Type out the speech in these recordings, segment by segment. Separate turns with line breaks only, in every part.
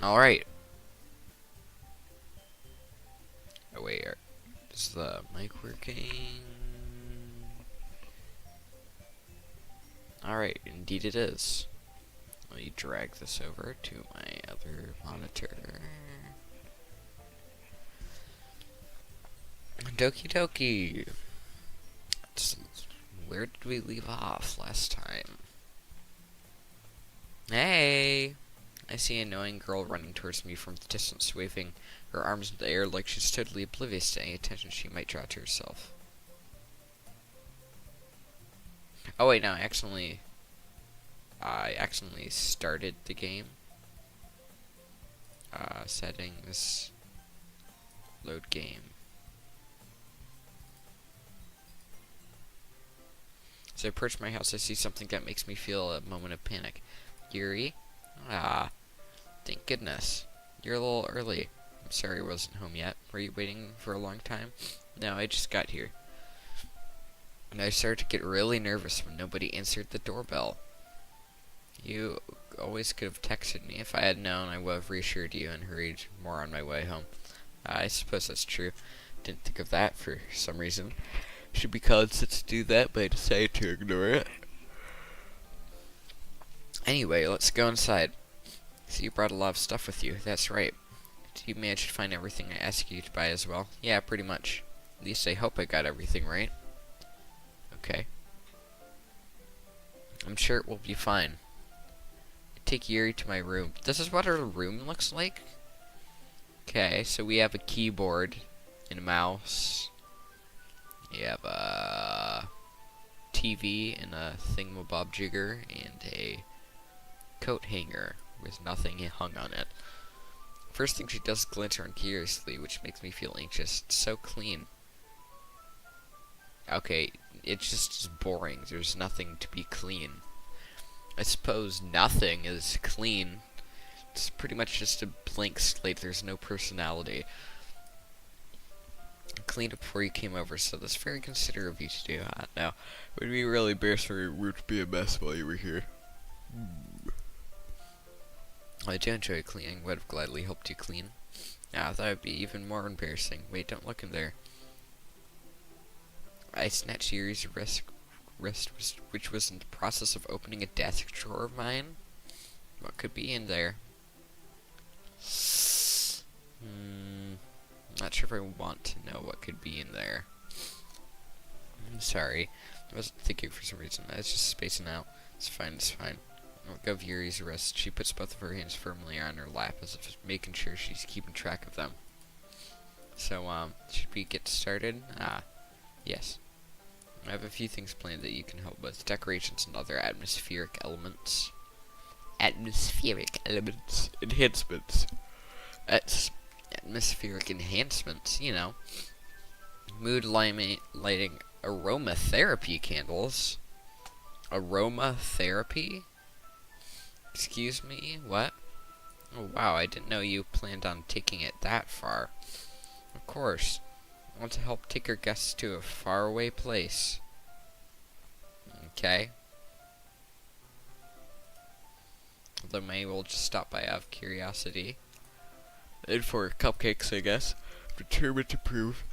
Alright. Oh wait, is the mic working? Alright, indeed it is. Let me drag this over to my other monitor. Doki Doki! Where did we leave off last time? Hey! I see an annoying girl running towards me from the distance, waving her arms in the air like she's totally oblivious to any attention she might draw to herself. Oh wait, no, I accidentally started the game. Settings, load game. As I approach my house, I see something that makes me feel a moment of panic. Yuri? Ah, thank goodness. You're a little early. I'm sorry I wasn't home yet. Were you waiting for a long time? No, I just got here. And I started to get really nervous when nobody answered the doorbell. You always could have texted me. If I had known, I would have reassured you and hurried more on my way home. I suppose that's true. Didn't think of that for some reason. Should be constant to do that, but I decided to ignore it. Anyway, let's go inside. So you brought a lot of stuff with you. That's right. Did you manage to find everything I asked you to buy as well? Yeah, pretty much. At least I hope I got everything right. Okay. I'm sure it will be fine. I take Yuri to my room. This is what her room looks like? Okay, so we have a keyboard and a mouse. You have a TV and a thingamabobjigger and a coat hanger with nothing hung on it. First thing she does is glint around curiously, which makes me feel anxious. It's so clean. Okay, it's just boring. There's nothing to be clean. I suppose nothing is clean. It's pretty much just a blank slate. There's no personality. I cleaned up before you came over, so that's very considerate of you to do. Now, it would be really embarrassing for your room to be a mess while you were here. I do enjoy cleaning. Would have gladly helped you clean. I thought it would be even more embarrassing. Wait, don't look in there. I snatched Yuri's wrist, which was in the process of opening a desk drawer of mine. What could be in there? Not sure if I want to know what could be in there. I'm sorry. I wasn't thinking for some reason. I was just spacing out. It's fine, it's fine. I'll go of Yuri's wrist. She puts both of her hands firmly on her lap, as if making sure she's keeping track of them. So, should we get started? Yes. I have a few things planned that you can help with. Decorations and other atmospheric elements. Atmospheric elements. Enhancements. Atmospheric enhancements, you know. Mood lighting aromatherapy candles. Aromatherapy? Excuse me? What? Oh wow, I didn't know you planned on taking it that far. Of course. I want to help take our guests to a faraway place. Okay. Although maybe we'll just stop by out of curiosity. And for cupcakes, I guess. Determined to prove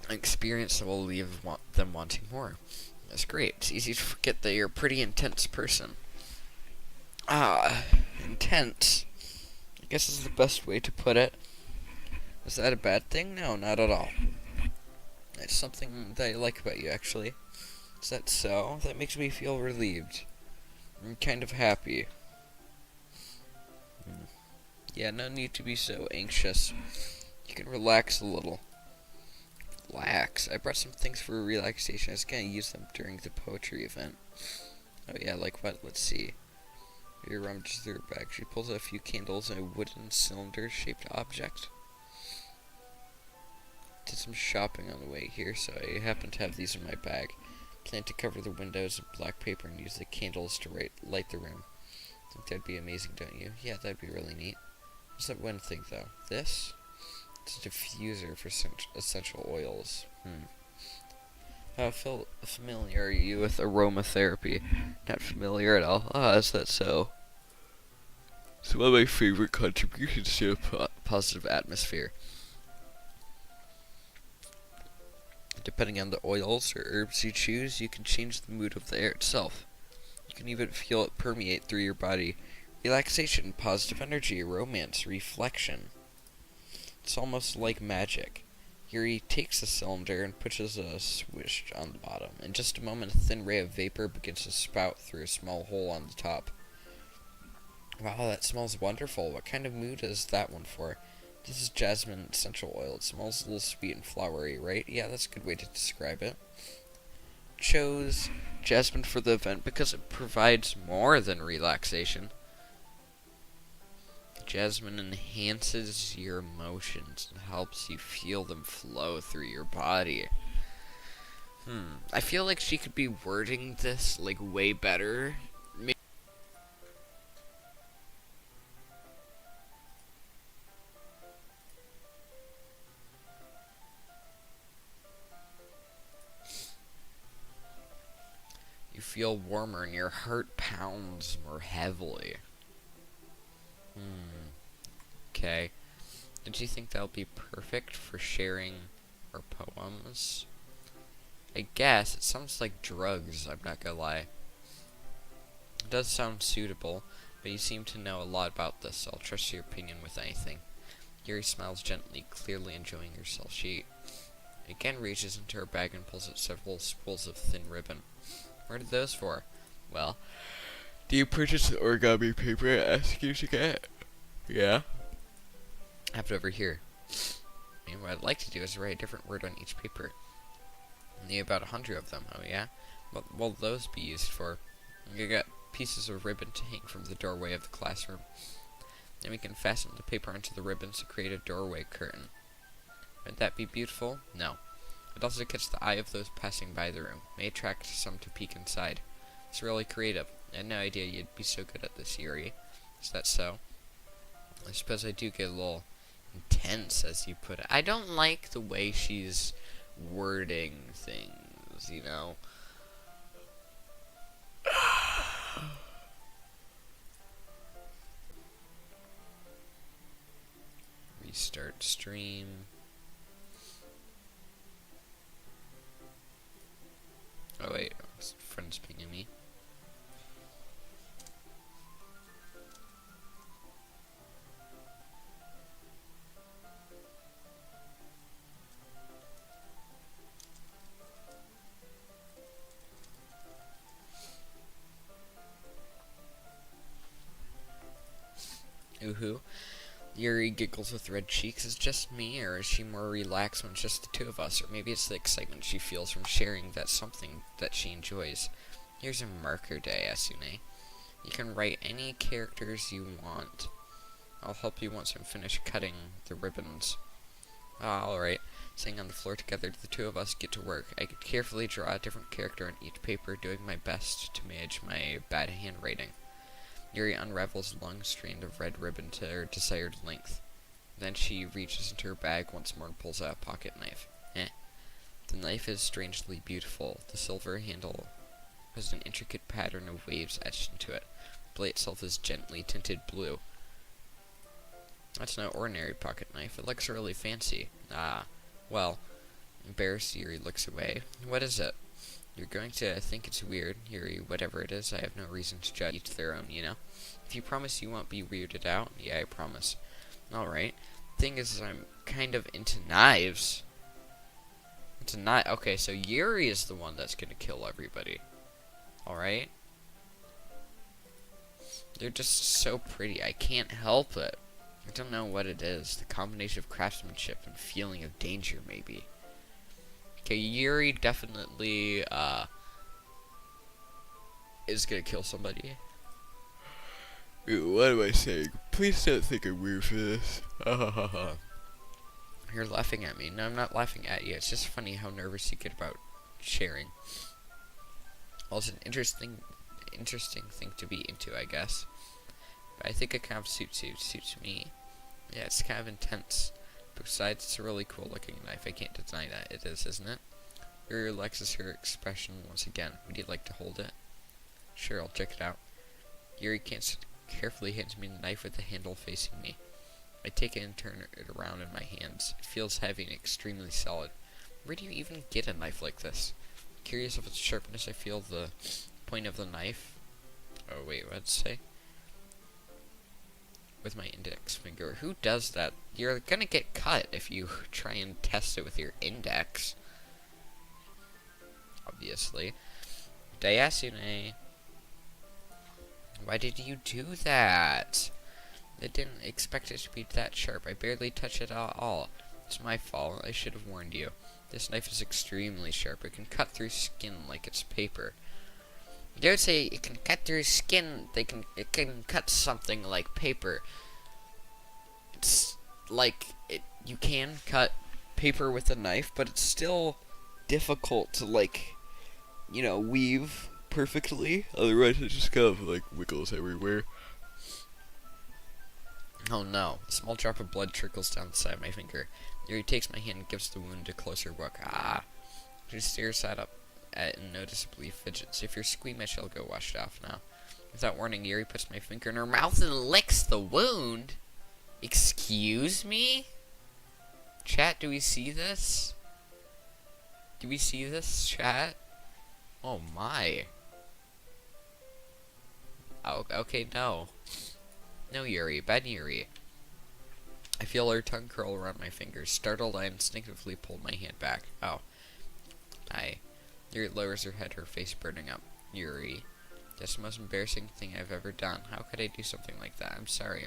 an experience that will leave them wanting more. That's great. It's easy to forget that you're a pretty intense person. Intense. I guess is the best way to put it. Is that a bad thing? No, not at all. It's something that I like about you, actually. Is that so? That makes me feel relieved. I'm kind of happy. Yeah, no need to be so anxious. You can relax a little. Relax. I brought some things for relaxation. I was gonna use them during the poetry event. Oh yeah, like what? Let's see. Your rummages through her bag. She pulls out a few candles and a wooden cylinder-shaped object. Did some shopping on the way here, so I happen to have these in my bag. Plan to cover the windows with black paper and use the candles to light the room. Think that'd be amazing, don't you? Yeah, that'd be really neat. What's that one thing, though? This? It's a diffuser for essential oils. How familiar are you with aromatherapy? Not familiar at all. Ah, is that so? It's one of my favorite contributions to a positive atmosphere. Depending on the oils or herbs you choose, you can change the mood of the air itself. You can even feel it permeate through your body. Relaxation, positive energy, romance, reflection. It's almost like magic. Yuri takes the cylinder and pushes a switch on the bottom. In just a moment, a thin ray of vapor begins to spout through a small hole on the top. Wow, that smells wonderful. What kind of mood is that one for? This is jasmine essential oil. It smells a little sweet and flowery, right? Yeah, that's a good way to describe it. Chose jasmine for the event because it provides more than relaxation. Jasmine enhances your emotions and helps you feel them flow through your body. I feel like she could be wording this like way better. You feel warmer and your heart pounds more heavily. Okay. Did you think that would be perfect for sharing our poems? I guess. It sounds like drugs, I'm not gonna lie. It does sound suitable, but you seem to know a lot about this, so I'll trust your opinion with anything. Yuri smiles gently, clearly enjoying herself. She again reaches into her bag and pulls out several spools of thin ribbon. What are those for? Well, do you purchase the origami paper I asked you to get? Yeah? I have it over here. And what I'd like to do is write a different word on each paper. I need about 100 of them, oh yeah? What will those be used for? I got pieces of ribbon to hang from the doorway of the classroom. Then we can fasten the paper onto the ribbons to create a doorway curtain. Would that be beautiful? No. It also catch the eye of those passing by the room. May attract some to peek inside. It's really creative. I had no idea you'd be so good at this, Yuri. Is that so? I suppose I do get a little intense, as you put it. I don't like the way she's wording things, you know? Restart stream. Oh wait, friend's pinging me. Oohoo. Yuri giggles with red cheeks. Is it just me, or is she more relaxed when it's just the two of us? Or maybe it's the excitement she feels from sharing that something that she enjoys. Here's a marker day, Asune. You can write any characters you want. I'll help you once I'm finished cutting the ribbons. Alright. Sitting on the floor together, the two of us get to work. I could carefully draw a different character on each paper, doing my best to manage my bad handwriting. Yuri unravels a long strand of red ribbon to her desired length. Then she reaches into her bag once more and pulls out a pocket knife. The knife is strangely beautiful. The silver handle has an intricate pattern of waves etched into it. The blade itself is gently tinted blue. That's no ordinary pocket knife. It looks really fancy. Well, embarrassed, Yuri looks away. What is it? You're going to think it's weird, Yuri. Whatever it is, I have no reason to judge. Each their own, you know? If you promise you won't be weirded out, yeah, I promise. Alright. Thing is, I'm kind of into knives. It's a knife. Okay, so Yuri is the one that's gonna kill everybody. Alright? They're just so pretty. I can't help it. I don't know what it is. The combination of craftsmanship and feeling of danger, maybe. Okay, Yuri definitely, is gonna kill somebody. What am I saying? Please don't think I'm weird for this. You're laughing at me. No, I'm not laughing at you. It's just funny how nervous you get about sharing. Well, it's an interesting thing to be into, I guess. But I think it kind of suits you. It suits me. Yeah, it's kind of intense. Besides, it's a really cool looking knife. I can't deny that. It is, isn't it? Yuri relaxes her expression once again. Would you like to hold it? Sure, I'll check it out. Yuri carefully hands me the knife with the handle facing me. I take it and turn it around in my hands. It feels heavy and extremely solid. Where do you even get a knife like this? Curious of its sharpness, I feel the point of the knife. Oh wait, what'd it say? With my index finger. Who does that? You're gonna get cut if you try and test it with your index. Obviously. Dayasune. Why did you do that? I didn't expect it to be that sharp. I barely touched it at all. It's my fault. I should have warned you. This knife is extremely sharp. It can cut through skin like it's paper. They would say it can cut through skin. It can cut something like paper. It's like you can cut paper with a knife, but it's still difficult to weave perfectly. Otherwise, it just kind of wiggles everywhere. Oh no! A small drop of blood trickles down the side of my finger. Yuri takes my hand and gives the wound a closer look. Ah! She stares up at it and noticeably fidgets. If you're squeamish, I'll go wash it off now. Without warning, Yuri puts my finger in her mouth and licks the wound. Excuse me? Chat, do we see this? Do we see this, chat? Oh my. Oh, okay, no. No, Yuri. Bad Yuri. I feel her tongue curl around my fingers. Startled, I instinctively pulled my hand back. Oh. Yuri lowers her head, her face burning up. Yuri. That's the most embarrassing thing I've ever done. How could I do something like that? I'm sorry.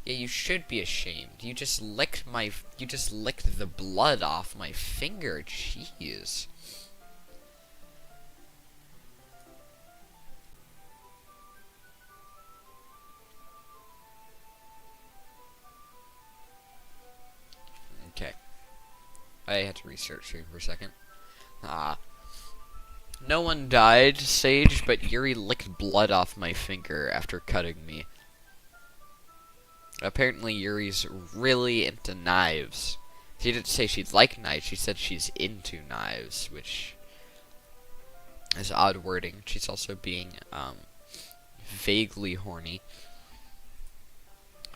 Yeah, you should be ashamed. You just licked the blood off my finger. Jeez. Okay. I had to restart stream for a second. No one died, Sage, but Yuri licked blood off my finger after cutting me. Apparently Yuri's really into knives. She didn't say she'd like knives, she said she's into knives, which is odd wording. She's also being, vaguely horny.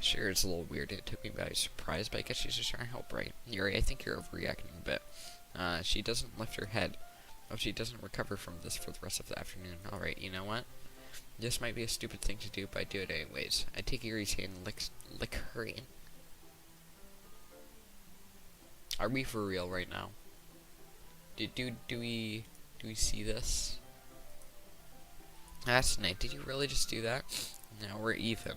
Sure, it's a little weird. It took me by surprise, but I guess she's just trying to help, right? Yuri, I think you're overreacting a bit. She doesn't lift her head. Hope she doesn't recover from this for the rest of the afternoon. Alright, you know what? This might be a stupid thing to do, but I do it anyways. I take Yuri's hand and lick her in. Are we for real right now? Do we see this? That's nice. Did you really just do that? Now we're even.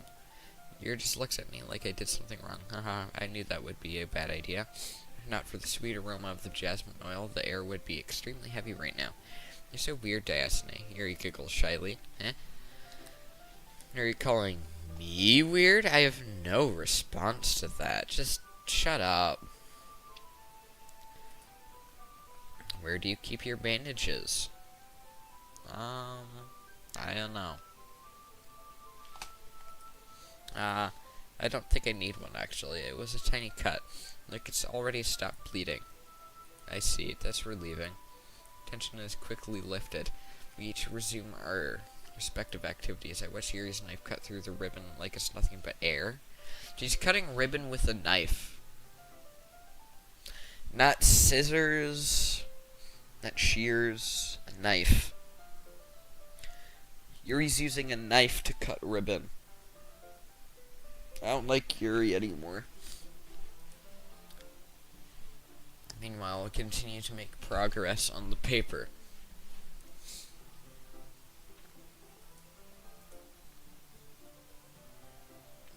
Yuri just looks at me like I did something wrong. Haha, I knew that would be a bad idea. If not for the sweet aroma of the jasmine oil, the air would be extremely heavy right now. You're so weird, Dayasune. Yuri giggles shyly. Eh? Are you calling me weird? I have no response to that. Just shut up. Where do you keep your bandages? I don't know. I don't think I need one, actually. It was a tiny cut. Like, it's already stopped bleeding. I see. That's relieving. Tension is quickly lifted. We each resume our respective activities. I watch Yuri's knife cut through the ribbon like it's nothing but air. She's cutting ribbon with a knife. Not scissors. Not shears. A knife. Yuri's using a knife to cut ribbon. I don't like Yuri anymore. Meanwhile, I'll continue to make progress on the paper.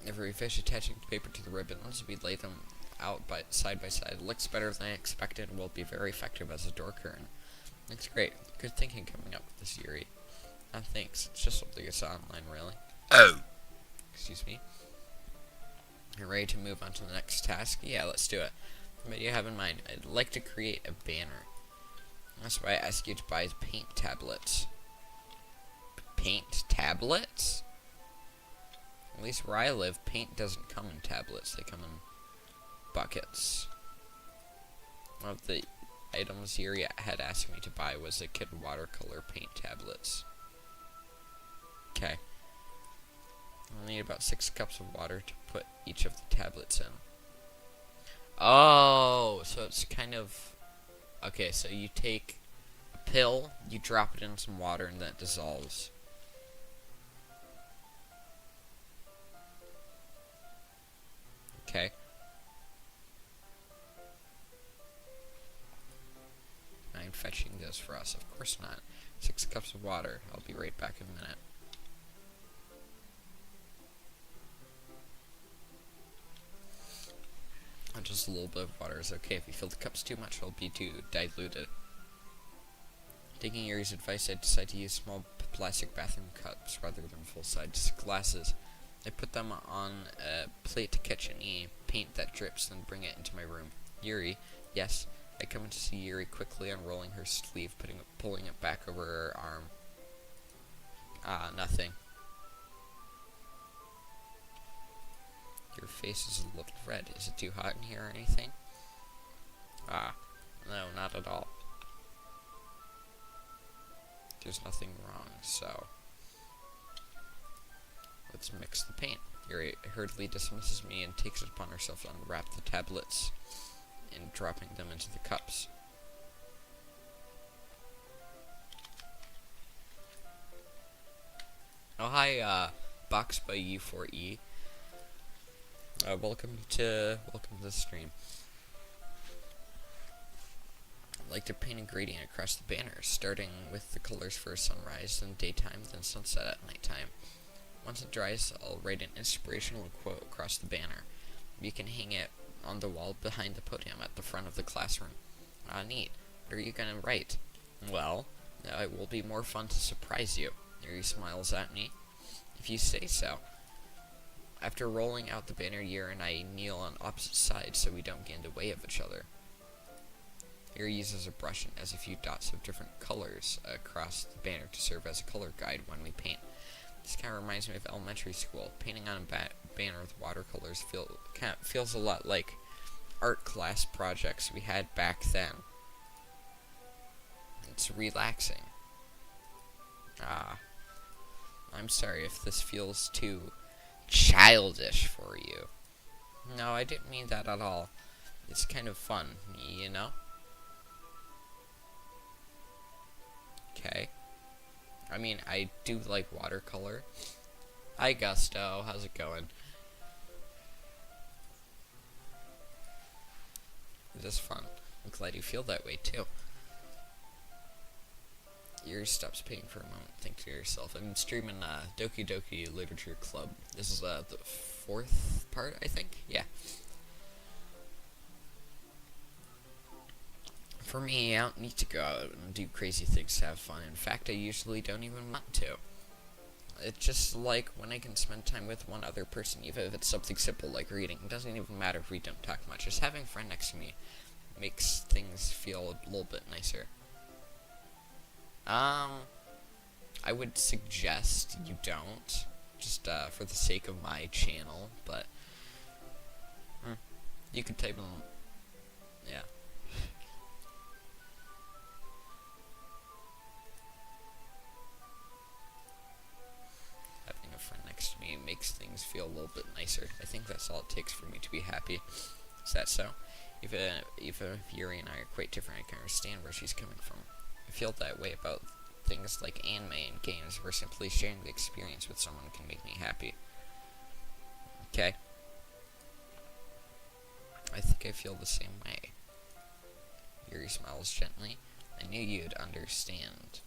Every fish attaching the paper to the ribbon, once we lay them out side by side, looks better than I expected and will be very effective as a door curtain. Looks great. Good thinking coming up with this, Yuri. Thanks. It's just something I saw online, really. Oh! Excuse me. You're ready to move on to the next task? Yeah, let's do it. What do you have in mind? I'd like to create a banner. That's why I asked you to buy paint tablets. Paint tablets? At least where I live, paint doesn't come in tablets. They come in buckets. Well, items Yuri had asked me to buy was a kit of watercolor paint tablets. Okay. I'll need about 6 cups of water to put each of the tablets in. Oh, so it's kind of... Okay, so you take a pill, you drop it in some water, and then it dissolves. Okay. I'm fetching this for us. Of course not. 6 cups of water. I'll be right back in a minute. Just a little bit of water is okay. If you fill the cups too much, it'll be too diluted. Taking Yuri's advice, I decided to use small plastic bathroom cups rather than full-size glasses. I put them on a plate to catch any paint that drips, then bring it into my room. Yuri, yes. I come in to see Yuri quickly unrolling her sleeve, pulling it back over her arm. Nothing. Your face is a little red. Is it too hot in here or anything? No, not at all. There's nothing wrong, so... Let's mix the paint. Yuri hurriedly dismisses me and takes it upon herself to unwrap the tablets and dropping them into the cups. Oh, hi, Box by U4E. Welcome to the stream. I'd like to paint a gradient across the banner, starting with the colors for sunrise, then daytime, then sunset at nighttime. Once it dries, I'll write an inspirational quote across the banner. You can hang it on the wall behind the podium at the front of the classroom. Neat. What are you gonna write? Well, it will be more fun to surprise you. Yuri smiles at me. If you say so. After rolling out the banner, Yuri and I kneel on opposite sides so we don't get in the way of each other. Yuri uses a brush and adds a few dots of different colors across the banner to serve as a color guide when we paint. This kind of reminds me of elementary school. Painting on a banner with watercolors feels a lot like art class projects we had back then. It's relaxing. I'm sorry if this feels too childish for you. No, I didn't mean that at all. It's kind of fun, you know? Okay. I mean, I do like watercolor. Hi, Gusto. How's it going? It is fun. I'm glad you feel that way, too. Yuri stops painting for a moment. Think to yourself. I'm streaming Doki Doki Literature Club. This is the 4th part, I think? Yeah. For me, I don't need to go out and do crazy things to have fun. In fact, I usually don't even want to. It's just like when I can spend time with one other person, even if it's something simple like reading. It doesn't even matter if we don't talk much. Just having a friend next to me makes things feel a little bit nicer. I would suggest you don't, just for the sake of my channel, but you could type in, yeah. Having a friend next to me makes things feel a little bit nicer. I think that's all it takes for me to be happy. Is that so? Even if Yuri and I are quite different, I can understand where she's coming from. I feel that way about things like anime and games, where simply sharing the experience with someone can make me happy. Okay? I think I feel the same way. Yuri smiles gently. I knew you'd understand.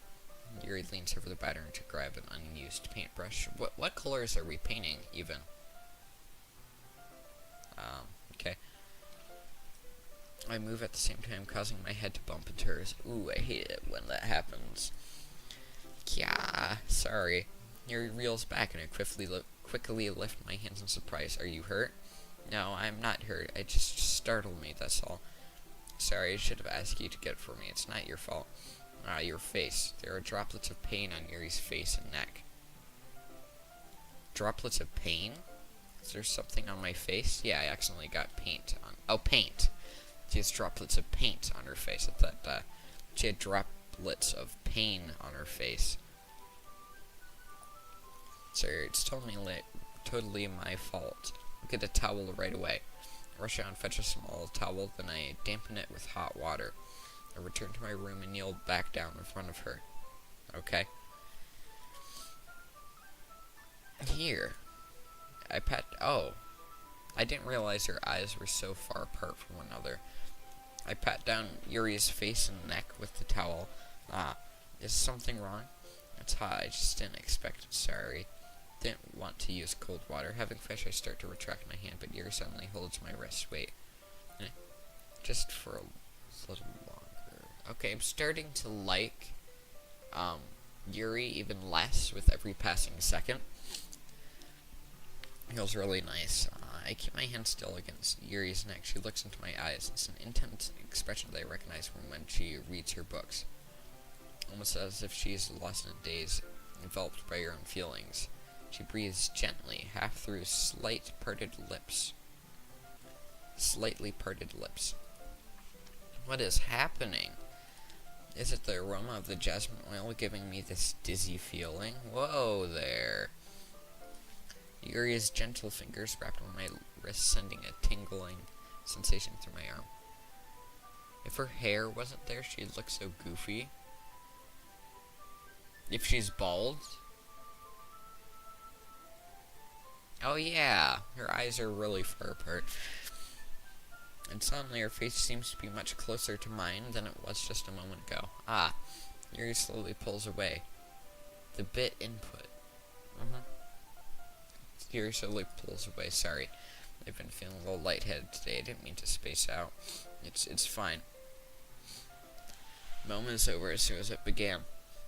Yuri leans over the banner to grab an unused paintbrush. What colors are we painting, even? Okay. I move at the same time, causing my head to bump into hers. Ooh, I hate it when that happens. Yeah, sorry. Yuri reels back and I quickly lift my hands in surprise. Are you hurt? No, I'm not hurt. It just startled me, that's all. Sorry, I should have asked you to get it for me. It's not your fault. Your face. There are droplets of paint on Yuri's face and neck. Droplets of paint? Is there something on my face? Yeah, I accidentally got paint on. Oh, paint. She has droplets of paint on her face. I thought she had droplets of pain on her face. Sorry, it's totally my fault. Get a towel right away. I rush out and fetch a small towel, then I dampen it with hot water. I return to my room and kneel back down in front of her. Okay. Here. Oh. I didn't realize her eyes were so far apart from one another. I pat down Yuri's face and neck with the towel. Is something wrong? It's hot. I just didn't expect it. Sorry. Didn't want to use cold water. Having fish, I start to retract my hand, but Yuri suddenly holds my wrist. Wait. Just for a little longer. Okay, I'm starting to like Yuri even less with every passing second. It feels really nice. I keep my hand still against Yuri's neck. She looks into my eyes. It's an intense expression that I recognize from when she reads her books. Almost as if she's lost in a daze, enveloped by her own feelings. She breathes gently, half through slightly parted lips. What is happening? Is it the aroma of the jasmine oil giving me this dizzy feeling? Whoa there. Yuri's gentle fingers wrapped on my wrist, sending a tingling sensation through my arm. If her hair wasn't there, she'd look so goofy. If she's bald? Oh yeah, her eyes are really far apart. And suddenly her face seems to be much closer to mine than it was just a moment ago. Yuri slowly pulls away. The bit input. Yuri slowly pulls away. Sorry. I've been feeling a little lightheaded today. I didn't mean to space out. It's fine. The moment is over as soon as it began.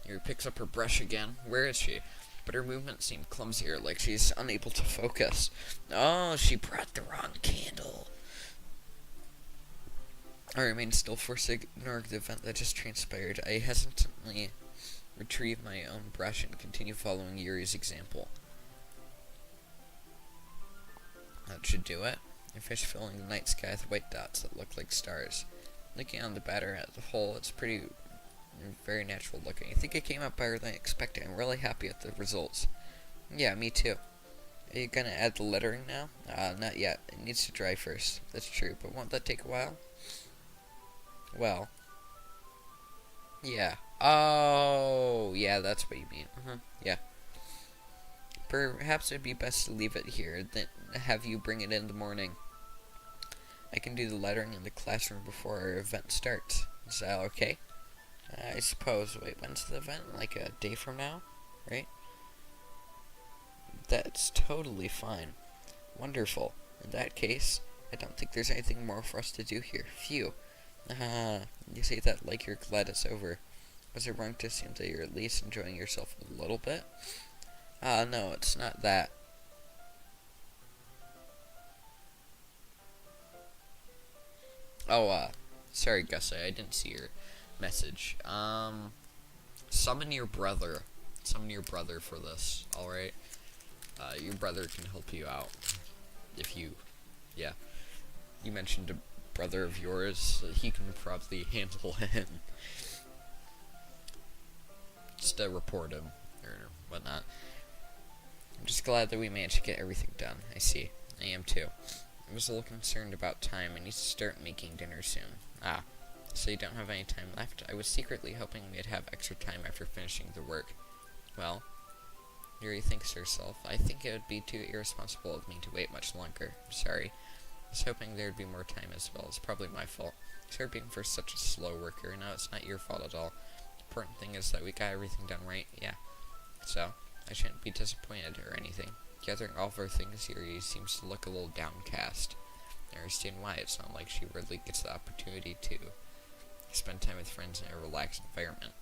Yuri picks up her brush again. Where is she? But her movements seem clumsier, like she's unable to focus. Oh, she brought the wrong candle. I remain still, forced to ignore the event that just transpired. I hesitantly retrieve my own brush and continue following Yuri's example. That should do it. A fish filling the night sky with white dots that look like stars. Looking on the batter as a whole, it's very natural looking. I think it came out better than I expected. I'm really happy with the results. Yeah, me too. Are you gonna add the lettering now? Not yet. It needs to dry first. That's true, but won't that take a while? Well. Yeah. Oh, yeah, that's what you mean. Yeah. Perhaps it'd be best to leave it here, then have you bring it in the morning. I can do the lettering in the classroom before our event starts. Is that okay? I suppose. Wait, when's the event? Like a day from now? Right? That's totally fine. Wonderful. In that case, I don't think there's anything more for us to do here. Phew. You say that like you're glad it's over. Was it wrong to assume that you're at least enjoying yourself a little bit? No, it's not that. Oh, sorry, Gus, I didn't see your message. Summon your brother. Summon your brother for this, alright? Your brother can help you out. If you, yeah. You mentioned a brother of yours, he can probably handle him. Just report him, or whatnot. I'm just glad that we managed to get everything done. I see. I am too. I was a little concerned about time. I need to start making dinner soon. So you don't have any time left? I was secretly hoping we'd have extra time after finishing the work. Well, Yuri thinks to herself, I think it would be too irresponsible of me to wait much longer. I'm sorry. I was hoping there'd be more time as well. It's probably my fault. Sorry being for such a slow worker. No, it's not your fault at all. The important thing is that we got everything done right. Yeah. So, I shouldn't be disappointed or anything. Gathering all of our things, Yuri seems to look a little downcast. I understand why. It's not like she rarely gets the opportunity to spend time with friends in a relaxed environment.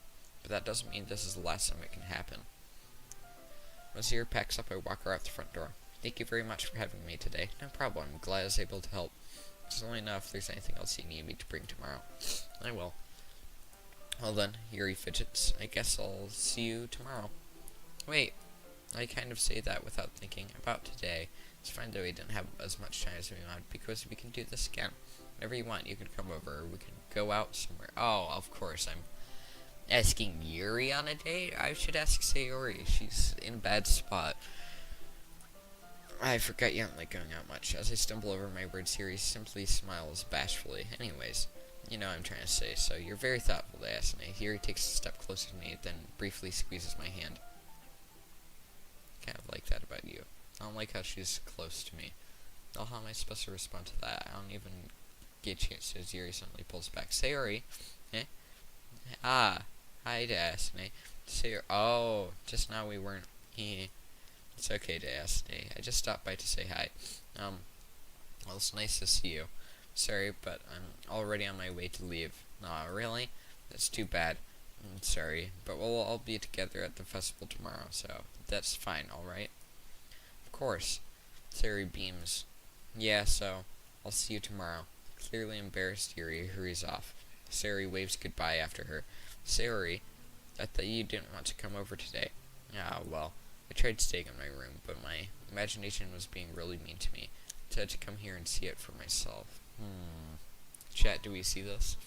But that doesn't mean this is the last time it can happen. Once Yuri packs up, I walk her out the front door. Thank you very much for having me today. No problem. I'm glad I was able to help. Just let me know if there's anything else you need me to bring tomorrow. I will. Well then, Yuri fidgets. I guess I'll see you tomorrow. Wait. I kind of say that without thinking about today. It's fine that we didn't have as much time as we wanted because we can do this again. Whenever you want, you can come over, or we can go out somewhere. Oh, of course, I'm asking Yuri on a date? I should ask Sayori. She's in a bad spot. I forgot you don't like going out much. As I stumble over my words, Yuri simply smiles bashfully. Anyways, you know what I'm trying to say, so you're very thoughtful to ask me. Yuri takes a step closer to me, then briefly squeezes my hand. Kind of like that about you. I don't like how she's close to me. Oh, how am I supposed to respond to that? I don't even get a chance as Yuri suddenly pulls back. Sayori? Eh? Ah. Hi, Destiny. Sayori. Oh, just now we weren't. It's okay, Destiny. I just stopped by to say hi. Well, it's nice to see you. Sorry, but I'm already on my way to leave. Aw, really? That's too bad. I'm sorry, but we'll all be together at the festival tomorrow, so that's fine, alright? Of course. Sayori beams. Yeah, so I'll see you tomorrow. Clearly embarrassed, Yuri hurries off. Sayori waves goodbye after her. Sayori, I thought you didn't want to come over today. Ah, well, I tried staying in my room, but my imagination was being really mean to me. I had to come here and see it for myself. Chat, do we see this?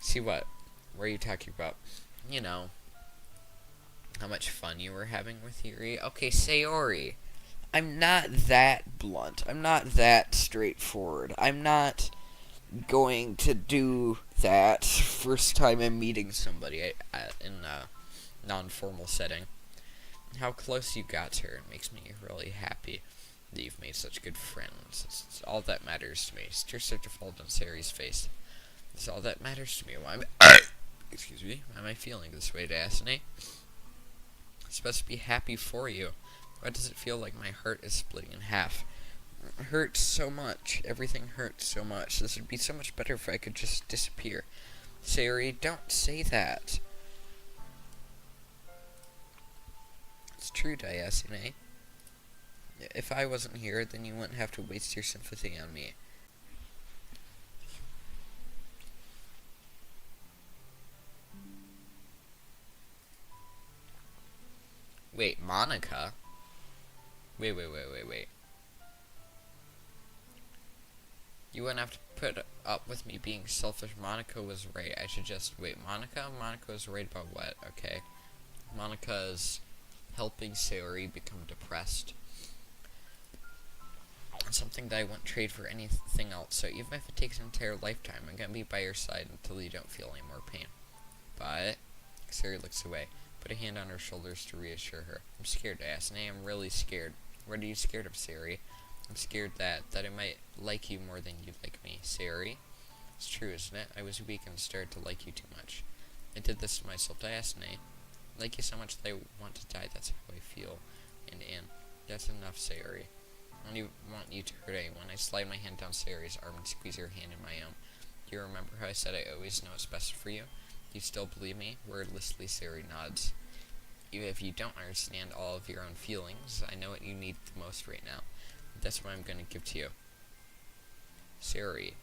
See what? What are you talking about? You know, how much fun you were having with Yuri. Okay, Sayori, I'm not that blunt. I'm not that straightforward. I'm not going to do that first time I'm meeting somebody in a non-formal setting. How close you got to her makes me really happy that you've made such good friends. It's all that matters to me. Tears start to fall down Sayori's face. It's all that matters to me. Why am I excuse me. Why am I feeling this way, Destiny? I'm supposed to be happy for you. Why does it feel like my heart is splitting in half? It hurts so much. Everything hurts so much. This would be so much better if I could just disappear. Sayori, don't say that. It's true, Destiny. If I wasn't here, then you wouldn't have to waste your sympathy on me. Wait, Monica? Wait. You wouldn't have to put up with me being selfish. Monica was right. I should just... Wait, Monica? Monica was right about what? Okay. Monica is helping Sayori become depressed. Something that I wouldn't trade for anything else. So even if it takes an entire lifetime, I'm gonna be by your side until you don't feel any more pain. But Sayori looks away. Put a hand on her shoulders to reassure her. I'm scared, Asane. I'm really scared. What are you scared of, Sayori? I'm scared that I might like you more than you like me. Sayori? It's true, isn't it? I was weak and started to like you too much. I did this to myself, Asane. I like you so much that I want to die. That's how I feel. And that's enough, Sayori. I don't even want you to hurt anyone. I slide my hand down Sayori's arm and squeeze her hand in my own. Do you remember how I said I always know what's best for you? Do you still believe me? Wordlessly, Sayori nods. Even if you don't understand all of your own feelings, I know what you need the most right now. That's what I'm going to give to you. Sayori.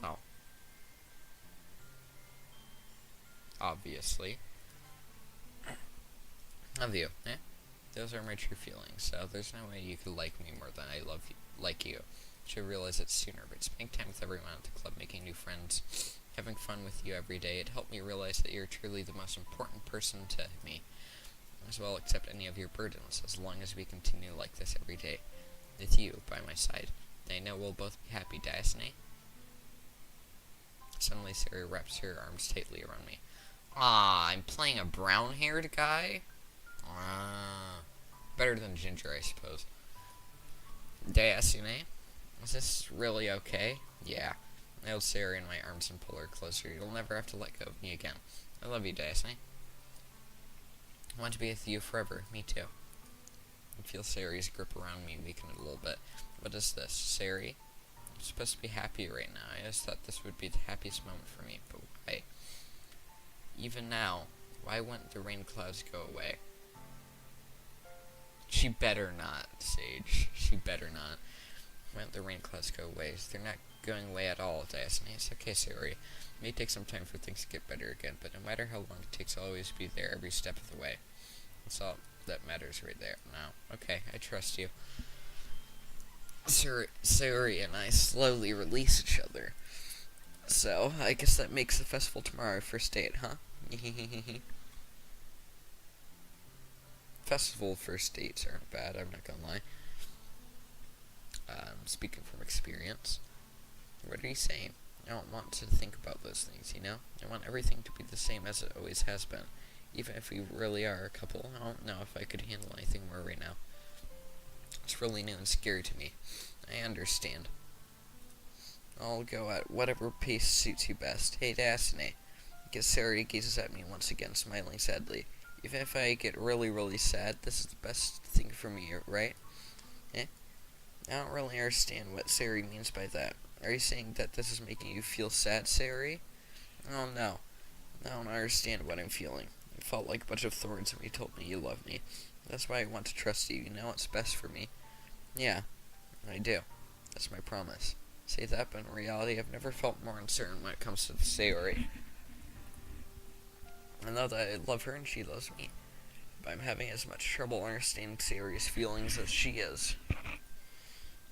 Oh. Obviously. Love you, eh? Those are my true feelings, so there's no way you could like me more than I love you, like you. Should realize it sooner, but spending time with everyone at the club, making new friends, having fun with you every day, it helped me realize that you're truly the most important person to me. As well accept any of your burdens, as long as we continue like this every day, with you by my side. I know we'll both be happy, Destiny. Suddenly, Sayori wraps her arms tightly around me. Ah, I'm playing a brown-haired guy? Better than Ginger, I suppose. Destiny? Is this really okay? Yeah. I hold Sayori in my arms and pull her closer. You'll never have to let go of me again. I love you, Destiny. I want to be with you forever. Me too. I feel Sayori's grip around me weaken a little bit. What is this? Sayori? I'm supposed to be happy right now. I just thought this would be the happiest moment for me, but why? Even now, why wouldn't the rain clouds go away? She better not, Sage. She better not. Why don't the rain clouds go away? They're not going away at all, Destiny. It's okay, Sayori. It may take some time for things to get better again, but no matter how long it takes, I'll always be there every step of the way. That's all that matters right there now. Okay, I trust you. Sayori and I slowly release each other. So, I guess that makes the festival tomorrow our first date, huh? Festival first dates aren't bad, I'm not gonna lie. Speaking from experience. What are you saying? I don't want to think about those things, you know? I want everything to be the same as it always has been. Even if we really are a couple, I don't know if I could handle anything more right now. It's really new and scary to me. I understand. I'll go at whatever pace suits you best. Hey, Dastiny. I guess Sarah gazes at me once again, smiling sadly. Even if I get really, really sad, this is the best thing for me, right? Eh? I don't really understand what Sari means by that. Are you saying that this is making you feel sad, Sari? Oh, no. I don't understand what I'm feeling. It felt like a bunch of thorns when you told me you love me. That's why I want to trust you. You know what's best for me. Yeah, I do. That's my promise. Say that, but in reality, I've never felt more uncertain when it comes to Sayori. I know that I love her and she loves me, but I'm having as much trouble understanding Sayori's feelings as she is.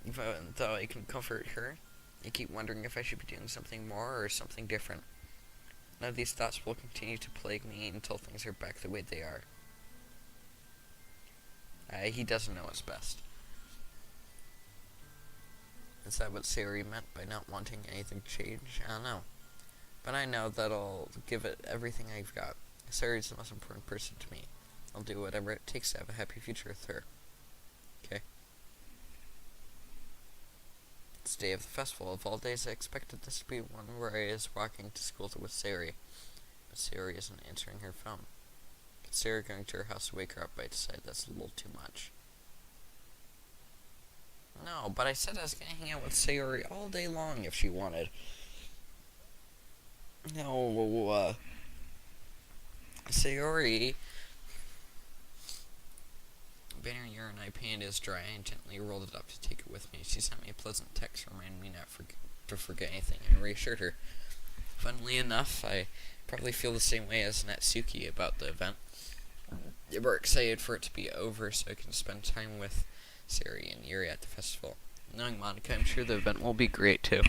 Even though I can comfort her, I keep wondering if I should be doing something more or something different. None of these thoughts will continue to plague me until things are back the way they are. He doesn't know what's best. Is that what Sayori meant by not wanting anything to change? I don't know. But I know that I'll give it everything I've got. Sayori's the most important person to me. I'll do whatever it takes to have a happy future with her. Okay? It's the day of the festival. Of all days, I expected this to be one where I was walking to school with Sayori. But Sayori isn't answering her phone. With Sayori going to her house to wake her up, I decided that's a little too much. No, but I said I was going to hang out with Sayori all day long if she wanted. No, Sayori. Banner urine I painted is dry and gently rolled it up to take it with me. She sent me a pleasant text reminding me not to forget anything. I reassured her. Funnily enough, I probably feel the same way as Natsuki about the event. We're excited for it to be over so I can spend time with Sari and Yuri at the festival. Knowing Monica, I'm sure the event will be great too.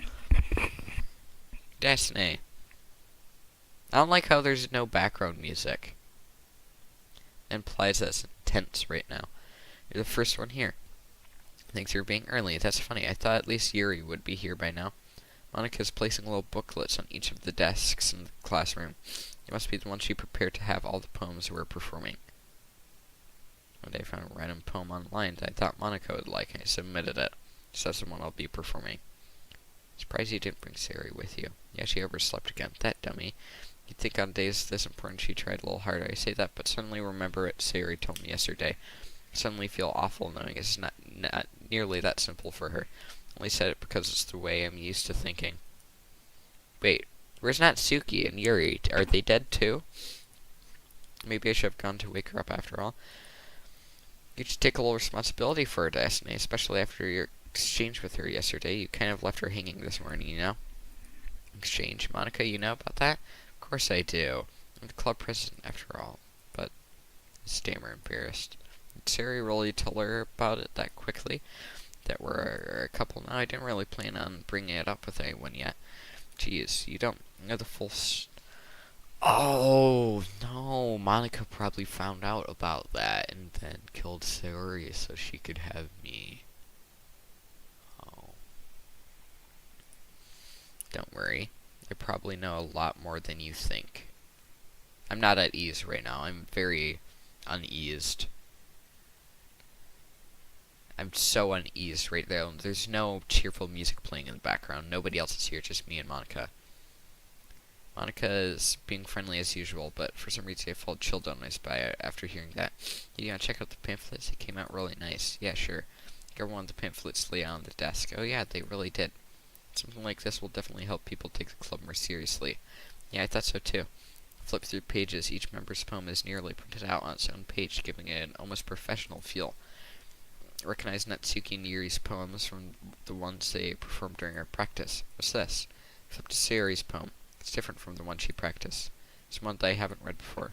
Destiny. I don't like how there's no background music. It implies that it's intense right now. You're the first one here. Thanks for being early. That's funny. I thought at least Yuri would be here by now. Monica's placing little booklets on each of the desks in the classroom. It must be the one she prepared to have all the poems we're performing. One day I found a random poem online that I thought Monica would like, and I submitted it. So that's the one I'll be performing. Surprised you didn't bring Sari with you. Yeah, she overslept again. That dummy. You'd think on days this important she tried a little harder. I say that, but suddenly remember what Sari told me yesterday. I suddenly feel awful knowing it's not nearly that simple for her. I only said it because it's the way I'm used to thinking. Wait, where's Natsuki and Yuri? Are they dead too? Maybe I should have gone to wake her up after all. You should take a little responsibility for her destiny, especially after your exchange with her yesterday. You kind of left her hanging this morning, you know? Exchange. Monica, you know about that? Of course I do. I'm the club president after all. But I stammer, embarrassed. Did Sari really tell her about it that quickly? That we're a couple now? I didn't really plan on bringing it up with anyone yet. Jeez, you don't know the full Oh, no. Monica probably found out about that and then killed Sayori so she could have me. Oh. Don't worry. I probably know a lot more than you think. I'm not at ease right now. I'm very uneased. I'm so uneased right there. There's no cheerful music playing in the background. Nobody else is here, just me and Monica. Monica is being friendly as usual, but for some reason I felt chilled on my spine after hearing that. You gonna check out the pamphlets? They came out really nice. Yeah, sure. Got one of the pamphlets lay out on the desk. Oh yeah, they really did. Something like this will definitely help people take the club more seriously. Yeah, I thought so too. Flip through pages, each member's poem is nearly printed out on its own page, giving it an almost professional feel. Recognize Natsuki and Yuri's poems from the ones they performed during our practice. What's this? Flip to Sayori's poem. It's different from the one she practiced. It's one that I haven't read before.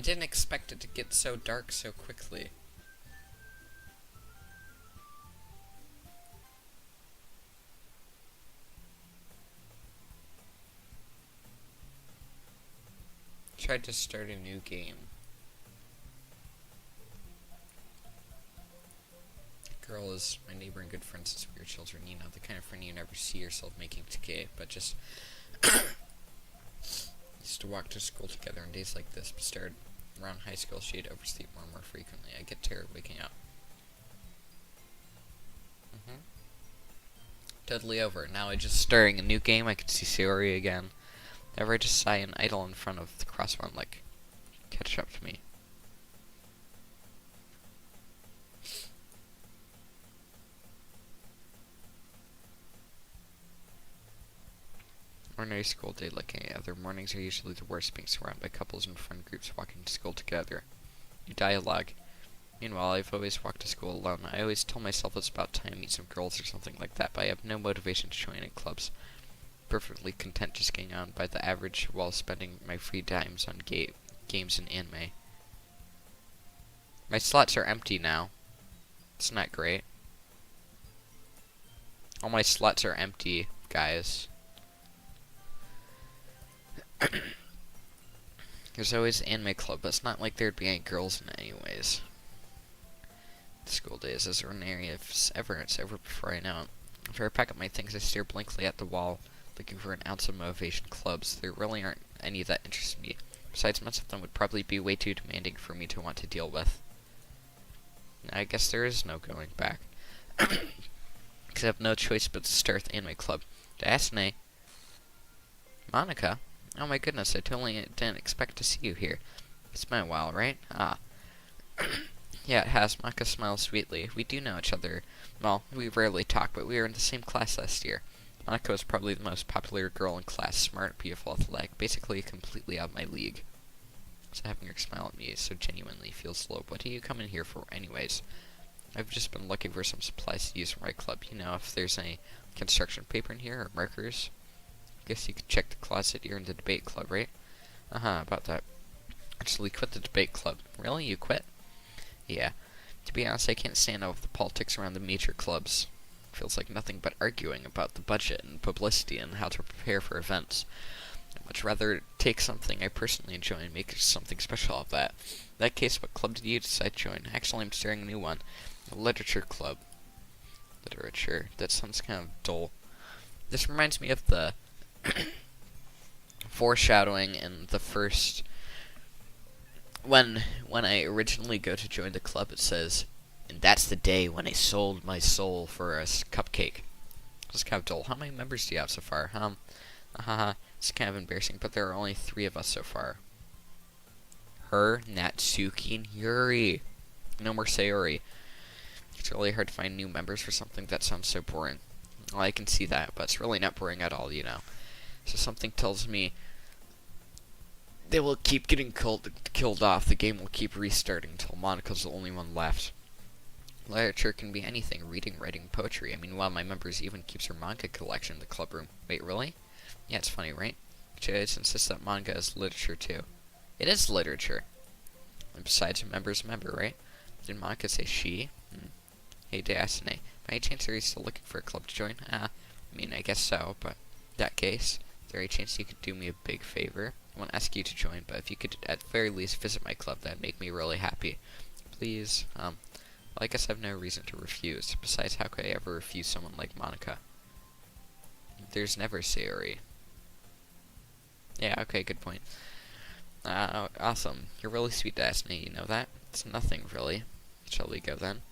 I didn't expect it to get so dark so quickly. Tried to start a new game. Girl is my neighbor and good friend since we were children. You know, the kind of friend you never see yourself making today, but just used to walk to school together on days like this, but started around high school she'd oversleep more and more frequently. I get tired waking up. Totally over. Now I just starting a new game, I can see Sayori again. Never I just sigh and idle in front of the crossbar like catch up to me. Ordinary school day like any other. Mornings are usually the worst, being surrounded by couples and friend groups walking to school together. New dialogue. Meanwhile, I've always walked to school alone. I always tell myself it's about time to meet some girls or something like that, but I have no motivation to join in clubs. Perfectly content just getting on by the average while spending my free times on games and anime. My slots are empty now. It's not great. All my slots are empty, guys. There's always anime club, but it's not like there'd be any girls in it anyways. The school day is as ordinary as ever. It's over before I know it. After I pack up my things, I stare blankly at the wall, looking for an ounce of motivation clubs. There really aren't any that interest me. Besides, most of them would probably be way too demanding for me to want to deal with. I guess there is no going back. Because I have no choice but to start the anime club. Dasne. Monica? Oh my goodness, I totally didn't expect to see you here. It's been a while, right? Ah. Yeah, it has. Monica smiles sweetly. We do know each other. Well, we rarely talk, but we were in the same class last year. Monica was probably the most popular girl in class. Smart, beautiful, athletic. Basically completely out of my league. So having her smile at me so genuinely feels low. What do you come in here for anyways? I've just been looking for some supplies to use for my club. You know, if there's any construction paper in here or markers. Guess you could check the closet. You're in the debate club, right? About that. Actually quit the debate club. Really? You quit? Yeah. To be honest, I can't stand all of the politics around the major clubs. Feels like nothing but arguing about the budget and publicity and how to prepare for events. I'd much rather take something I personally enjoy and make something special of that. In that case, what club did you decide to join? Actually, I'm starting a new one. A literature club. Literature. That sounds kind of dull. This reminds me of the foreshadowing in the first... When I originally go to join the club, it says, and that's the day when I sold my soul for a cupcake. It's kind of dull. How many members do you have so far? It's kind of embarrassing, but there are only 3 of us so far. Her, Natsuki, and Yuri. No more Sayori. It's really hard to find new members for something that sounds so boring. Well, I can see that, but it's really not boring at all, you know. So something tells me they will keep getting killed off. The game will keep restarting until Monica's the only one left. Literature can be anything. Reading, writing, poetry. I mean, one of my members even keeps her manga collection in the club room. Wait, really? Yeah, it's funny, right? She always insists that manga is literature, too. It is literature. And besides, a member's a member, right? Did Monica say she? Hey, Dasne. By any chance are you still looking for a club to join? I mean, I guess so, but in that case, is there any chance you could do me a big favor? I won't ask you to join, but if you could at the very least visit my club, that'd make me really happy. Please, well, I guess I have no reason to refuse. Besides, how could I ever refuse someone like Monica? There's never Sayori. Yeah, okay, good point. Awesome. You're really sweet, Dasne, you know that? It's nothing, really. Shall we go then?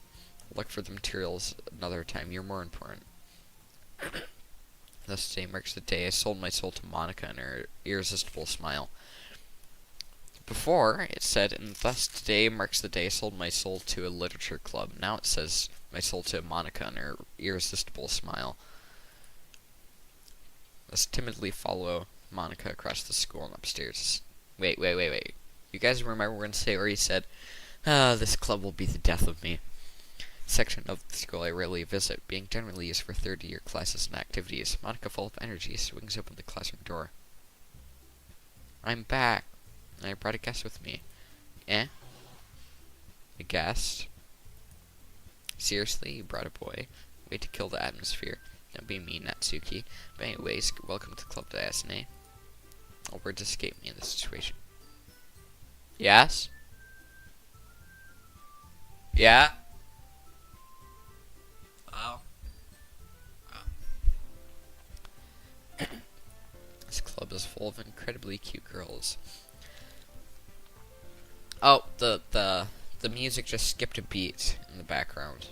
Look for the materials another time. You're more important. Thus today marks the day I sold my soul to Monica and her irresistible smile. Before, it said, and thus today marks the day I sold my soul to a literature club. Now it says, my soul to Monica and her irresistible smile. Let's timidly follow Monica across the school and upstairs. Wait. You guys remember when Sayori said, this club will be the death of me. Section of the school I rarely visit, being generally used for third-year classes and activities. Monica, full of energy, swings open the classroom door. I'm back. I brought a guest with me. I guess. Seriously, you brought a boy? Way to kill the atmosphere. Don't be mean, Natsuki. But anyways, welcome to Club Diasne. All words escape me in this situation. Yes? Yeah? Oh. This club is full of incredibly cute girls. Oh, the music just skipped a beat in the background.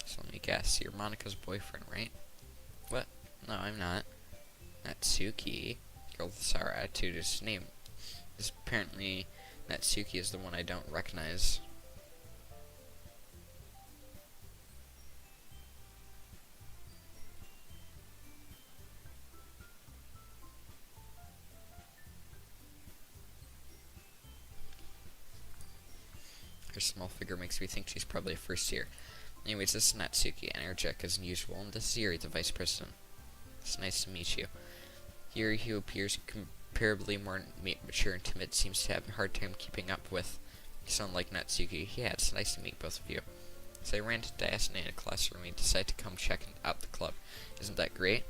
So let me guess, you're Monika's boyfriend, right? What? No, I'm not. Natsuki. Girl with a sour attitude. His name is apparently Natsuki is the one I don't recognize. Her small figure makes me think she's probably a first year. Anyways, this is Natsuki, energetic as usual, and this is Yuri, the vice president. It's nice to meet you. Yuri, who appears comparably more mature and timid, seems to have a hard time keeping up with someone like Natsuki. Yeah, it's nice to meet both of you. So I ran to Diasne in a classroom and decided to come check out the club. Isn't that great?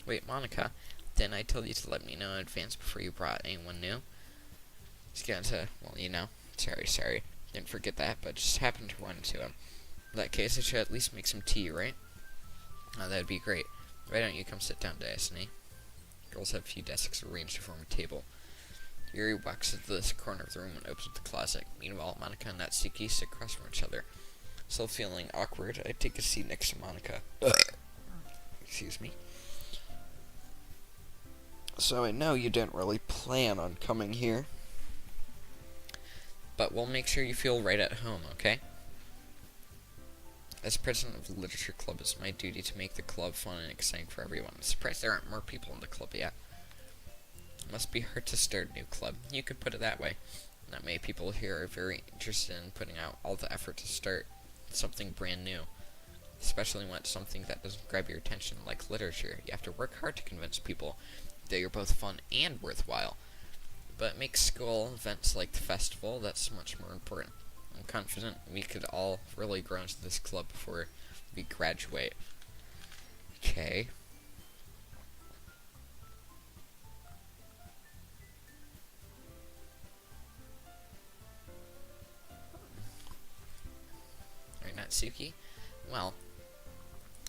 Wait, Monika, didn't I tell you to let me know in advance before you brought anyone new? Just got to, well, you know, sorry. Didn't forget that, but just happened to run into him. In that case, I should at least make some tea, right? Oh, that'd be great. Why don't you come sit down, Diasne? Girls have a few desks arranged to form a table. Yuri walks to this corner of the room and opens the closet. Meanwhile, Monika and Natsuki sit across from each other. Still feeling awkward, I take a seat next to Monika. Excuse me. So I know you didn't really plan on coming here. But we'll make sure you feel right at home, okay? As president of the Literature Club, it's my duty to make the club fun and exciting for everyone. I'm surprised there aren't more people in the club yet. It must be hard to start a new club. You could put it that way. Not many people here are very interested in putting out all the effort to start something brand new. Especially when it's something that doesn't grab your attention, like literature. You have to work hard to convince people that you're both fun and worthwhile. But it makes school events like the festival that's much more important. I'm confident we could all really grow into this club before we graduate. Okay. Alright, Natsuki? Well,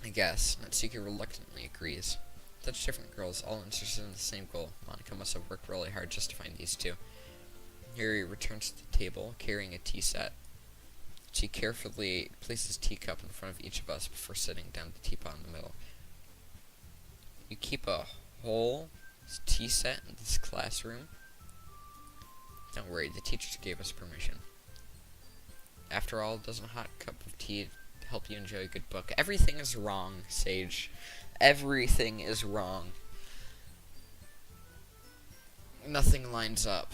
I guess. Natsuki reluctantly agrees. Such different girls, all interested in the same goal. Monika must have worked really hard just to find these two. Yuri returns to the table, carrying a tea set. She carefully places a teacup in front of each of us before setting down the teapot in the middle. You keep a whole tea set in this classroom? Don't worry, the teachers gave us permission. After all, doesn't a hot cup of tea help you enjoy a good book? Everything is wrong, Sage. Everything is wrong. Nothing lines up.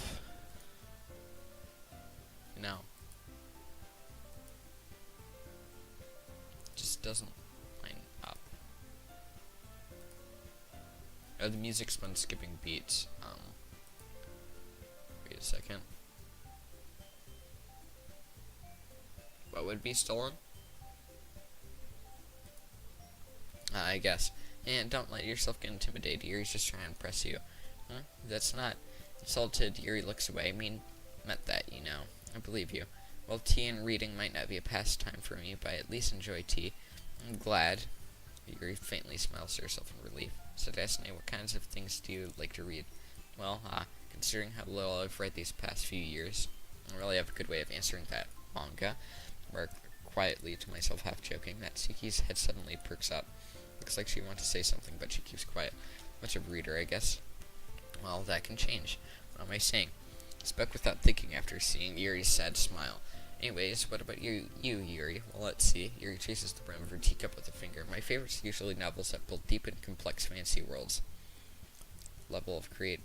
No. Just doesn't line up. Oh, the music's been skipping beats. Wait a second. What would be stolen? I guess. And don't let yourself get intimidated. Yuri's just trying to impress you. Huh? That's not insulted. Yuri looks away. I mean, meant that, you know. I believe you. Well, tea and reading might not be a pastime for me, but I at least enjoy tea. I'm glad. Yuri faintly smiles to herself in relief. So, Diasne, what kinds of things do you like to read? Well, considering how little I've read these past few years, I don't really have a good way of answering that. Manga. Or quietly to myself, half joking. Natsuki's head suddenly perks up. Looks like she wants to say something, but she keeps quiet. Much of a reader, I guess. Well, that can change. What am I saying? Spoke without thinking after seeing Yuri's sad smile. Anyways, what about you, Yuri? Well, let's see. Yuri traces the brim of her teacup with a finger. My favorites are usually novels that build deep and complex fantasy worlds. Level of create.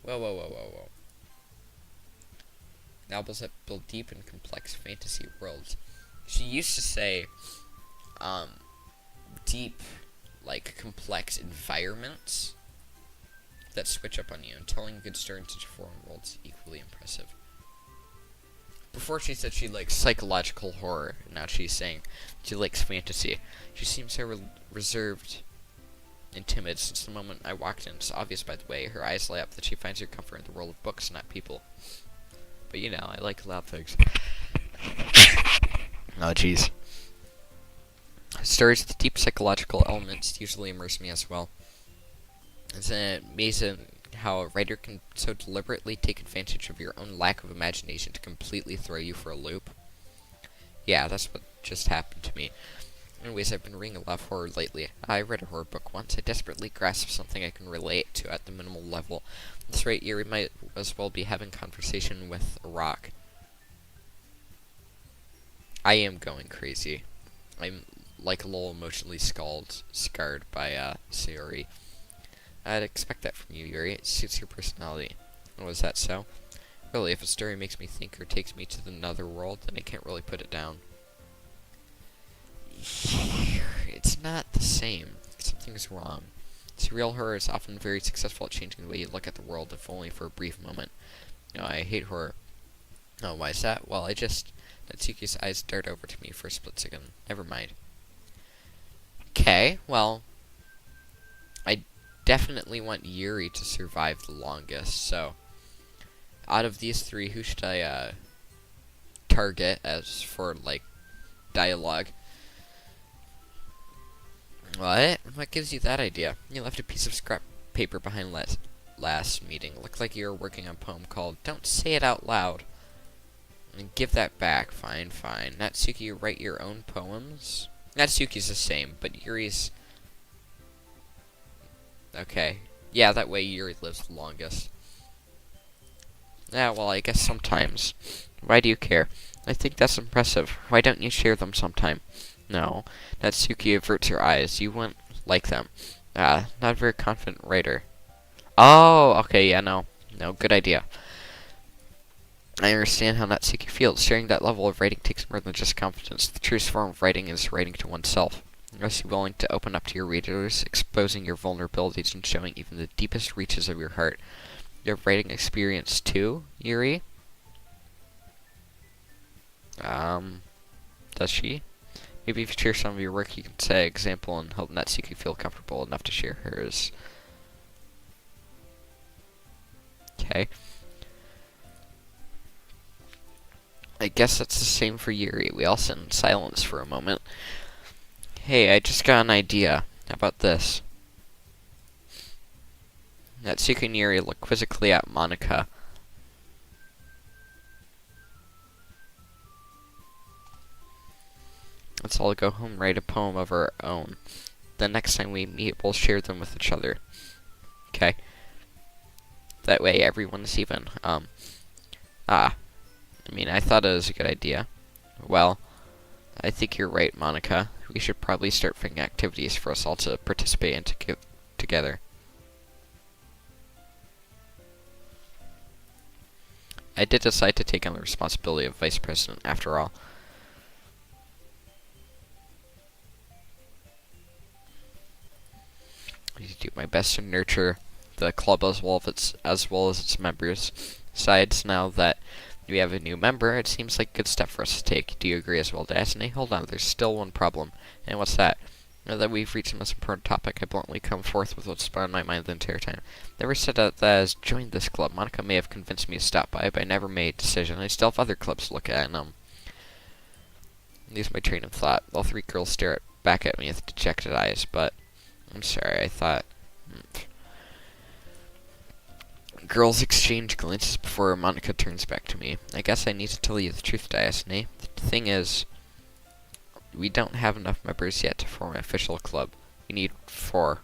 Whoa. Novels that build deep and complex fantasy worlds. She used to say, deep, like, complex environments that switch up on you, and telling a good story in such a foreign world is equally impressive. Before she said she likes psychological horror, now she's saying she likes fantasy. She seems so reserved and timid since the moment I walked in. It's obvious, by the way. Her eyes light up that she finds her comfort in the world of books, not people. But you know, I like loud things. Oh, jeez. Stories with deep psychological elements usually immerse me as well. It's amazing how a writer can so deliberately take advantage of your own lack of imagination to completely throw you for a loop. Yeah, that's what just happened to me. Anyways, I've been reading a lot of horror lately. I read a horror book once. I desperately grasped something I can relate to at the minimal level. At this rate, Yuri might as well be having conversation with a rock. I am going crazy. I'm like a little emotionally scarred by Sayori. I'd expect that from you, Yuri. It suits your personality. Oh, is that so? Really, if a story makes me think or takes me to the nether world, then I can't really put it down. It's not the same. Something's wrong. Surreal horror is often very successful at changing the way you look at the world, if only for a brief moment. No, I hate horror. Oh, why is that? Well, Natsuki's eyes dart over to me for a split second. Never mind. Okay, well, I definitely want Yuri to survive the longest, so out of these three, who should I target as for, like, dialogue? What? What gives you that idea? You left a piece of scrap paper behind last meeting. Looked like you were working on a poem called Don't Say It Out Loud. And give that back. Fine, fine. Natsuki, you write your own poems? Natsuki's the same, but Yuri's... Okay. Yeah, that way Yuri lives the longest. Yeah, well, I guess sometimes. Why do you care? I think that's impressive. Why don't you share them sometime? No. Natsuki averts her eyes. You wouldn't like them. Not a very confident writer. Oh, okay, yeah, no. No, good idea. I understand how Natsuki feels. Sharing that level of writing takes more than just confidence. The truest form of writing is writing to oneself. Are you willing to open up to your readers, exposing your vulnerabilities and showing even the deepest reaches of your heart? You have writing experience too, Yuri? Does she? Maybe if you share some of your work, you can set an example and help Natsuki feel comfortable enough to share hers. Okay. I guess that's the same for Yuri. We all sit in silence for a moment. Hey, I just got an idea. How about this? Natsuki and Yuri look quizzically at Monika. Let's all go home and write a poem of our own. The next time we meet, we'll share them with each other. Okay. That way everyone's even. I thought it was a good idea. Well, I think you're right, Monika. We should probably start finding activities for us all to participate in together. I did decide to take on the responsibility of vice president, after all. I do my best to nurture the club as well as its members. Besides, now that we have a new member, it seems like a good step for us to take. Do you agree as well, Dasney? Hold on, there's still one problem. And what's that? Now that we've reached the most important topic, I bluntly come forth with what's been on my mind the entire time. Never said that as joined this club. Monika may have convinced me to stop by, but I never made a decision. I still have other clubs to look at, and lose my train of thought. All three girls stare back at me with dejected eyes, but I'm sorry, I thought... Girls exchange glances before Monika turns back to me. I guess I need to tell you the truth, Diasne. The thing is, we don't have enough members yet to form an official club. We need 4.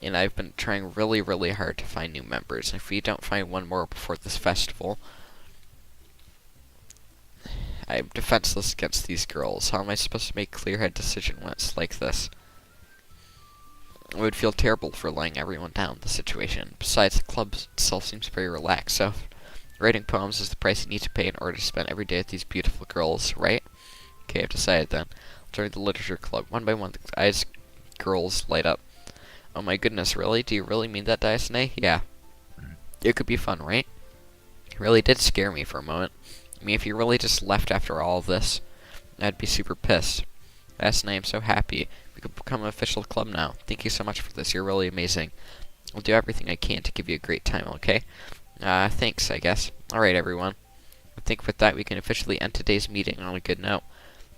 And I've been trying really, really hard to find new members. If we don't find one more before this festival, I'm defenseless against these girls. How am I supposed to make a clear-headed decision when it's like this? I would feel terrible for letting everyone down in the situation. Besides, the club itself seems very relaxed, so writing poems is the price you need to pay in order to spend every day with these beautiful girls, right? Okay, I've decided then. Join the literature club. One by one, the eyes girls light up. Oh my goodness, really? Do you really mean that, Diasne? Yeah. It could be fun, right? It really did scare me for a moment. I mean, if you really just left after all of this, I'd be super pissed. Diasne, I'm so happy. We could become an official club now. Thank you so much for this. You're really amazing. I'll do everything I can to give you a great time, okay? Thanks, I guess. Alright, everyone. I think with that, we can officially end today's meeting on a good note.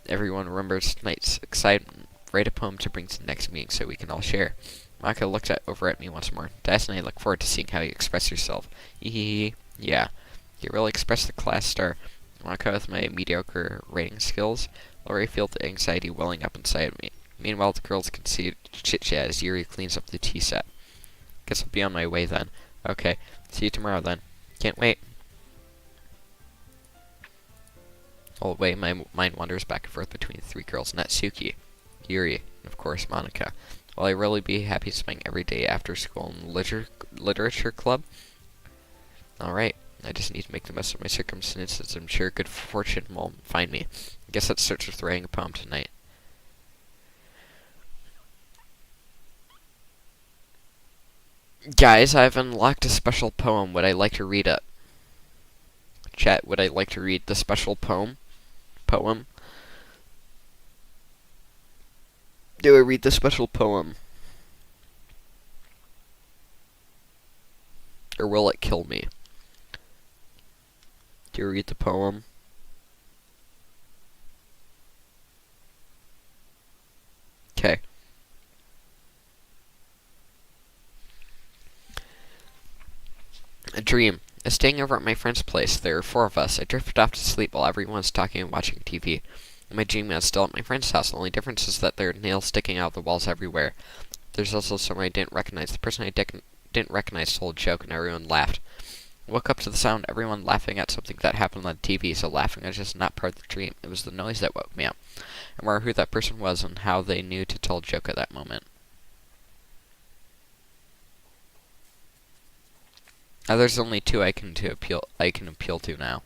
Everyone remembers tonight's excitement. Write a poem to bring to the next meeting so we can all share. Maka looked over at me once more. Dice and I look forward to seeing how you express yourself. Hehehe. Yeah. You really express the class star. Maka, with my mediocre writing skills, already feel the anxiety welling up inside me. Meanwhile, the girls can see chit-chat as Yuri cleans up the tea set. Guess I'll be on my way then. Okay. See you tomorrow then. Can't wait. All the way, my mind wanders back and forth between the three girls, Natsuki, Yuri, and of course Monica. Will I really be happy spending every day after school in the literature club? Alright, I just need to make the most of my circumstances. I'm sure good fortune will find me. I guess that starts with writing a poem tonight. Guys, I've unlocked a special poem. Would I like to read it? Chat, would I like to read the special poem? Do I read the special poem? Or will it kill me? Do you read the poem? Okay. A dream. I was staying over at my friend's place. There were 4 of us. I drifted off to sleep while everyone was talking and watching TV. In my dream, I was still at my friend's house. The only difference is that there are nails sticking out of the walls everywhere. There's also someone I didn't recognize. The person I didn't recognize told a joke, and everyone laughed. I woke up to the sound of everyone laughing at something that happened on TV, so laughing was just not part of the dream. It was the noise that woke me up. I wonder who that person was and how they knew to tell a joke at that moment. There's only 2 I can appeal to now.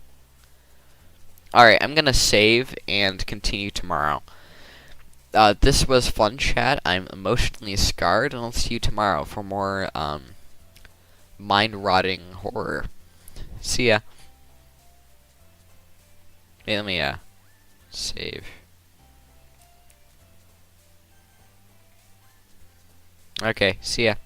Alright, I'm gonna save and continue tomorrow. This was fun, chat. I'm emotionally scarred, and I'll see you tomorrow for more mind-rotting horror. See ya. Wait, let me save. Okay, see ya.